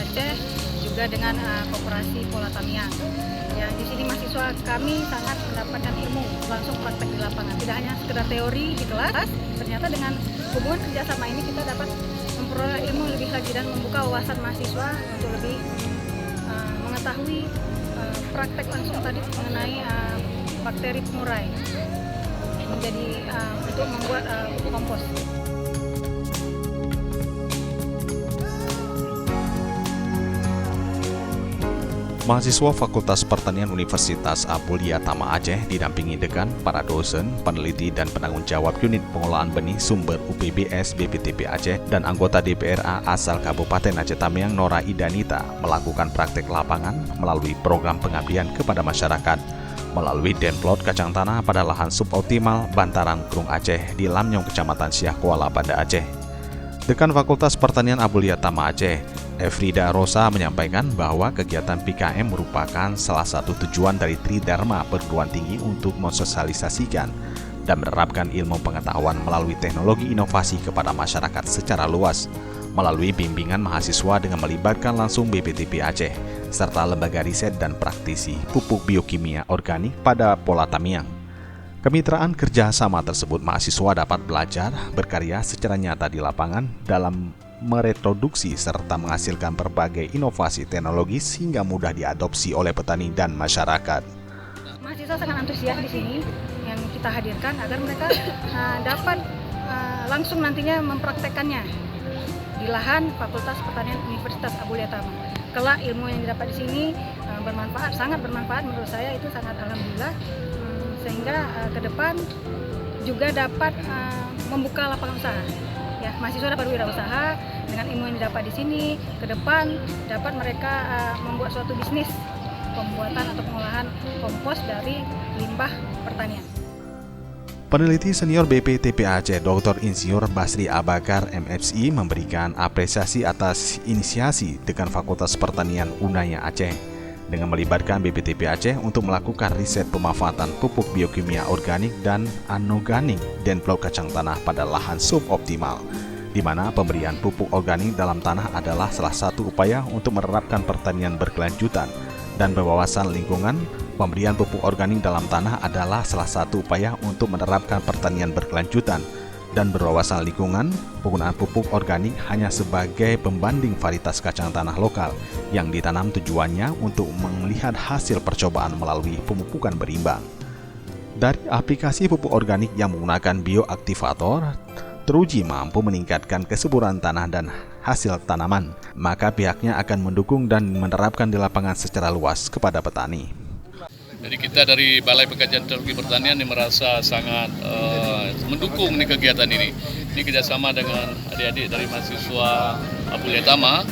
Aceh juga dengan Koperasi Pola Tamiang. Ya, di sini mahasiswa kami sangat mendapatkan ilmu langsung praktek di lapangan, tidak hanya sekedar teori di kelas. Ternyata dengan hubungan kerjasama ini kita dapat memperoleh ilmu lebih lagi dan membuka wawasan mahasiswa untuk lebih mengetahui praktek langsung tadi mengenai bakteri pengurai menjadi untuk membuat pupuk kompos. Mahasiswa Fakultas Pertanian Universitas Abulia Tama Aceh didampingi dekan, para dosen, peneliti, dan penanggung jawab unit pengolahan benih sumber UPBS BPTP Aceh dan anggota DPRA asal Kabupaten Aceh Tamiang Nora Idanita melakukan praktek lapangan melalui program pengabdian kepada masyarakat melalui Denplot kacang tanah pada lahan suboptimal Bantaran Krung Aceh di Lamnyong, Kecamatan Siak Kuala, Banda Aceh. Dekan Fakultas Pertanian Abulia Tama Aceh, Efrida Rosa menyampaikan bahwa kegiatan PKM merupakan salah satu tujuan dari Tridharma Perguruan Tinggi untuk mensosialisasikan dan menerapkan ilmu pengetahuan melalui teknologi inovasi kepada masyarakat secara luas, melalui bimbingan mahasiswa dengan melibatkan langsung BPTP Aceh, serta lembaga riset dan praktisi pupuk biokimia organik pada Pola Tamiang. Kemitraan kerjasama tersebut mahasiswa dapat belajar, berkarya secara nyata di lapangan dalam mereproduksi serta menghasilkan berbagai inovasi teknologi sehingga mudah diadopsi oleh petani dan masyarakat. Mahasiswa sangat antusias di sini yang kita hadirkan agar mereka dapat langsung nantinya mempraktekkannya di lahan Fakultas Pertanian Universitas Abulia Tama. Kelak ilmu yang didapat di sini bermanfaat, sangat bermanfaat menurut saya, itu sangat alhamdulillah, sehingga ke depan juga dapat membuka lapangan usaha. Ya, mahasiswa dapat berwirausaha dengan ilmu yang didapat di sini. Ke depan dapat mereka membuat suatu bisnis pembuatan atau pengolahan kompos dari limbah pertanian. Peneliti senior BPTP Aceh Dr. Insinyur Basri Abakar MFC memberikan apresiasi atas inisiasi Dekan Fakultas Pertanian Unaya Aceh dengan melibatkan BPTP Aceh untuk melakukan riset pemanfaatan pupuk biokimia organik dan anorganik Denplot kacang tanah pada lahan suboptimal, di mana pemberian pupuk organik dalam tanah adalah salah satu upaya untuk menerapkan pertanian berkelanjutan, dan berwawasan lingkungan. Pemberian pupuk organik dalam tanah adalah salah satu upaya untuk menerapkan pertanian berkelanjutan, dan berwawasan lingkungan. Penggunaan pupuk organik hanya sebagai pembanding varietas kacang tanah lokal yang ditanam, tujuannya untuk melihat hasil percobaan melalui pemupukan berimbang. Dari aplikasi pupuk organik yang menggunakan bioaktivator teruji mampu meningkatkan kesuburan tanah dan hasil tanaman, maka pihaknya akan mendukung dan menerapkan di lapangan secara luas kepada petani. Jadi kita dari Balai Pengkajian Teknologi Pertanian ini merasa sangat mendukung kegiatan ini. Ini kerjasama dengan adik-adik dari mahasiswa Abulia Tama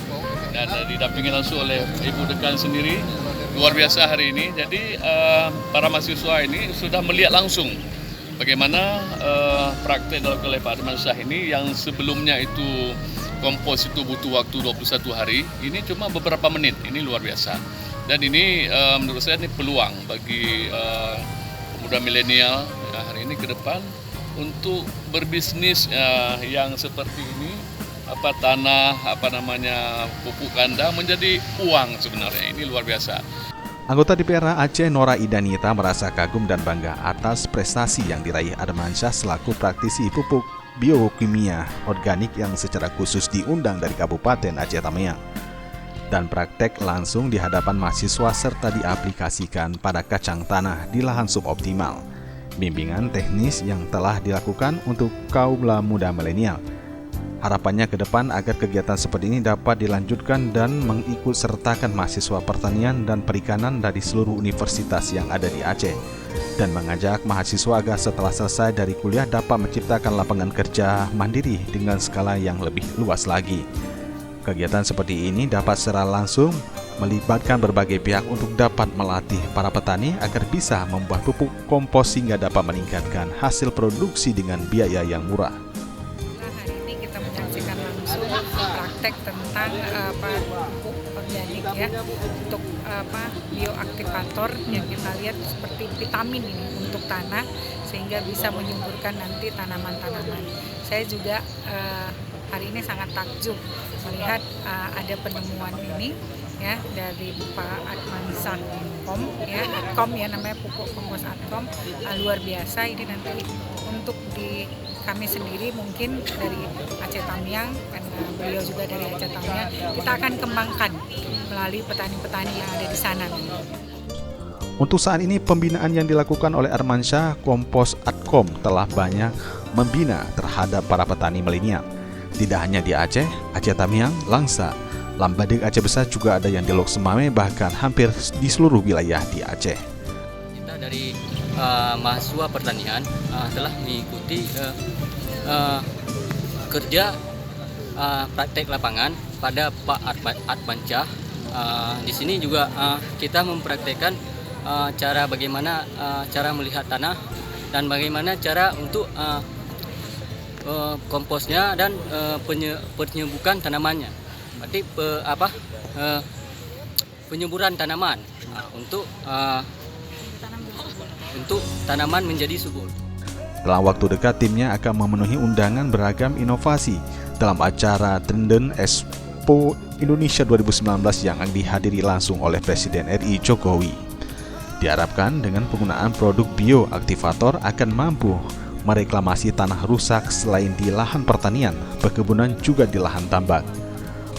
dan didampingi langsung oleh Ibu Dekan sendiri. Luar biasa hari ini. Jadi para mahasiswa ini sudah melihat langsung bagaimana praktek dalam kelembagaan mahasiswa ini yang sebelumnya itu kompos itu butuh waktu 21 hari, ini cuma beberapa menit. Ini luar biasa. Dan ini menurut saya ini peluang bagi pemuda milenial hari ini ke depan untuk berbisnis yang seperti ini, tanah, pupuk kandang menjadi uang sebenarnya. Ini luar biasa. Anggota DPRA Aceh Nora Idanita merasa kagum dan bangga atas prestasi yang diraih Armansyah selaku praktisi pupuk biokimia organik yang secara khusus diundang dari Kabupaten Aceh Tamiang, dan praktek langsung di hadapan mahasiswa serta diaplikasikan pada kacang tanah di lahan suboptimal. Bimbingan teknis yang telah dilakukan untuk kaum muda milenial. Harapannya ke depan agar kegiatan seperti ini dapat dilanjutkan dan mengikut sertakan mahasiswa pertanian dan perikanan dari seluruh universitas yang ada di Aceh, dan mengajak mahasiswa agar setelah selesai dari kuliah dapat menciptakan lapangan kerja mandiri dengan skala yang lebih luas lagi. Kegiatan seperti ini dapat secara langsung melibatkan berbagai pihak untuk dapat melatih para petani agar bisa membuat pupuk kompos sehingga dapat meningkatkan hasil produksi dengan biaya yang murah. Hari ini kita menyaksikan langsung praktek tentang pupuk organik ya, untuk bioaktivator yang kita lihat seperti vitamin ini untuk tanah sehingga bisa menyuburkan nanti tanaman-tanaman. Saya juga hari ini sangat takjub melihat ada penemuan ini ya dari Pak Admansyah Adkom ya, Adkom ya namanya, pupuk kompos Adkom, luar biasa. Ini nanti untuk di kami sendiri mungkin dari Aceh Tamiang, karena beliau juga dari Aceh Tamiang, kita akan kembangkan melalui petani-petani yang ada di sana. Untuk saat ini, pembinaan yang dilakukan oleh Admansyah Kompos Adkom telah banyak membina terhadap para petani milenial. Tidak hanya di Aceh, Aceh Tamiang, Langsa, Lambadeg Aceh Besar juga ada yang di Lok Semame, bahkan hampir di seluruh wilayah di Aceh. Kita dari mahasiswa pertanian telah mengikuti kerja praktek lapangan pada Pak Admansyah. Di sini juga kita mempraktekkan cara bagaimana cara melihat tanah dan bagaimana cara untuk komposnya dan penyembuhan tanamannya. Berarti penyuburan tanaman untuk tanaman menjadi subur. Dalam waktu dekat, timnya akan memenuhi undangan beragam inovasi dalam acara Trenden Expo Indonesia 2019 yang dihadiri langsung oleh Presiden RI Jokowi. Diharapkan dengan penggunaan produk bioaktivator akan mampu mereklamasi tanah rusak selain di lahan pertanian, perkebunan juga di lahan tambak.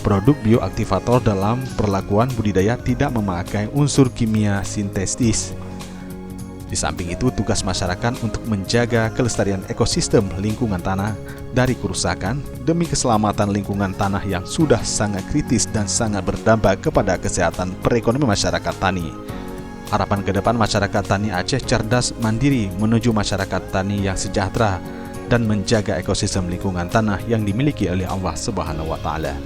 Produk bioaktivator dalam perlakuan budidaya tidak memakai unsur kimia sintetis. Di samping itu, tugas masyarakat untuk menjaga kelestarian ekosistem lingkungan tanah dari kerusakan demi keselamatan lingkungan tanah yang sudah sangat kritis dan sangat berdampak kepada kesehatan perekonomian masyarakat tani. Harapan ke depan masyarakat tani Aceh cerdas mandiri menuju masyarakat tani yang sejahtera dan menjaga ekosistem lingkungan tanah yang dimiliki oleh Allah Subhanahu wa Ta'ala.